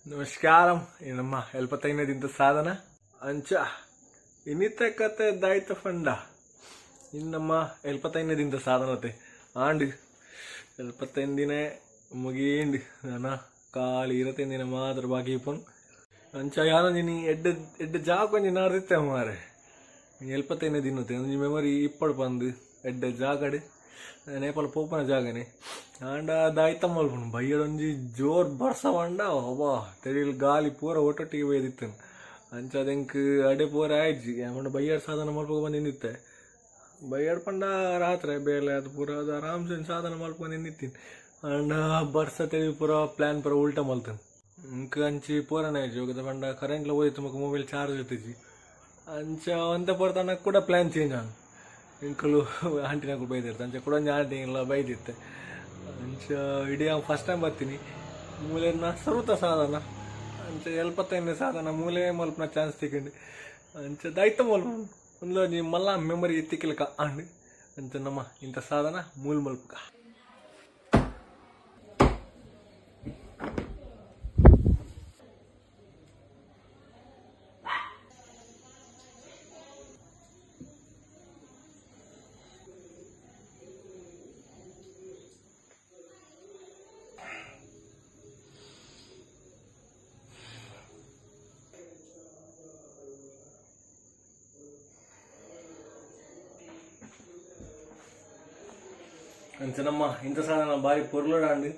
ನಮಸ್ಕಾರಂ ನಮ್ಮ ಎಲ್ಪತ್ತೈದನೇದಿಂತ ಸಾಧನ ಅಂಚ ಇನ್ನಿತ ಕತೆ ದಾಯ್ತ ಫಂಡ ಇನ್ನು ನಮ್ಮ ಎಲ್ಪತ್ತೈದನೇದಿಂತ ಸಾಧನತೆ ಆಂಡ್ ಎಲ್ಪತ್ತೈದಿನ ಮುಗೀಂಡ್ ನಾನು ಕಾಲಿ ಇರತ್ತೈದಿನ ಮಾತ್ರ ಬಾಕಿ ಇಪ್ಪನ್ ಅಂಚ ಯಾರೋ ನೀನು ಎಡ್ಡೆ ಜಾಗ ಕೊಂಚ ನಾಡ್ದಿತ್ತೆ ಮಾರೆ ಎಲ್ಪತ್ತೈದನೇ ದಿನತೆ ಒಂದು ಮೆಮೊರಿ ಇಪ್ಪಡು ಬಂದು ಎಡ್ಡೆ ಜಾಗಡೆ ನೇಪಾಳ ಪೋಪನ ಜಾಗನೆ ಆಂಡ ದಾಯ್ತ ಮಲ್ಪನು ಬೈಯಡೊಂಜಿ ಜೋರ್ ಬರ್ಸ ಬಂಡ ಅಬ್ಬಾ ತೆರಿಲ್ ಗಾಲಿ ಪೂರ ಒಟ್ಟೊಟ್ಟಿಗೆ ಬೈದಿತ್ತನು ಅಂಚ ಅದೆಂಕ್ ಅಡೆ ಪೂರ ಆಯ್ಜಿ ಆಮೇಲೆ ಬೈಯಡ್ ಸಾಧನ ಮಲ್ಪಕ ಬಂದಿತ್ತೆ ಬೈಯಡ್ ಪಂಡ ರಾತ್ರಿ ಬೇಲೆ ಅದು ಪೂರ ಅದು ಆರಾಮ್ಸೆ ಸಾಧನ ಮಲ್ಪಕ ನಿಂದಿತ್ತೀನಿ ಅಂಡ ಬರ್ಸ ತೆರಿ ಪೂರ ಪ್ಲ್ಯಾನ್ ಪೂರ ಉಲ್ಟಾ ಮಲ್ತನು ಇಂಕ ಅಂಚಿ ಪೂರನೇ ಆಯ್ಜಿ ಹೋಗದ ಪಂಡ ಕರೆಂಟ್ಲ ಹೋಯ್ತು ಮಕ್ಕ ಮೊಬೈಲ್ ಚಾರ್ಜ್ ಇರ್ತಿಜಿ ಅಂಚ ಒಂದ ಪೂರ ಕೂಡ ಪ್ಲ್ಯಾನ್ ಚೇಂಜ್ ಆನ್ ಇಂಕಲು ಆಂಟಿನಾಗ ಬೈದಿರ್ತೆ ಅಂಚೆ ಕೂಡ ಆಂಟಿ ಎಲ್ಲ ಬೈದಿತ್ತೆ ಅಂಚ ಇಡೀ ಫಸ್ಟ್ ಟೈಮ್ ಬರ್ತೀನಿ ಮೂಲೆ ಸರ್ವತ ಸಾಧನ ಅಂಚ ಎಲ್ಪತ್ತೈದನೇ ಸಾಧನ ಮೂಲೆ ಮಲ್ಪನ ಚಾನ್ಸ್ ತಿಕ್ಕೊಂಡು ಅಂಚ ದಾಯ್ತ ಮಲ್ಪ ಒಂದು ನೀ ಮಲ್ಲ ಮೆಮೊರಿ ಎತ್ತಿಕ್ಲಿಕ್ಕ ಆಂಡ್ ಅಂಚ ನಮ್ಮ ಇಂಥ ಸಾಧನ ಮೂಲ ಮಲ್ಪಕ ಅಂಚ ನಮ್ಮ ಇಂಥ ಸಾಧನ ಬಾರಿ ಪೊರ್ಲುಡಾಂಡು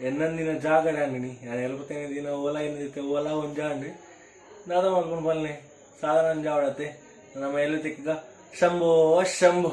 ಎನ್ನೊಂದಿನ ಜಾಗಡೆ ಅಂಗಡಿ ನಾನು ಎಲ್ಪತ್ತೈದು ದಿನ ಓಲಾ ಏನಿರುತ್ತೆ ಓಲಾ ಒಂದು ಜಾಂಡು ದಾದ ಮಾಡ್ಕೊಂಡು ಬಲ್ಲೆ ಸಾಧನ ಜಾವಡತ್ತೆ ನಮ್ಮ ಎಲ್ಲ ತೆಕ್ಕ ಶಂಭೋ ಶಂಭೋ.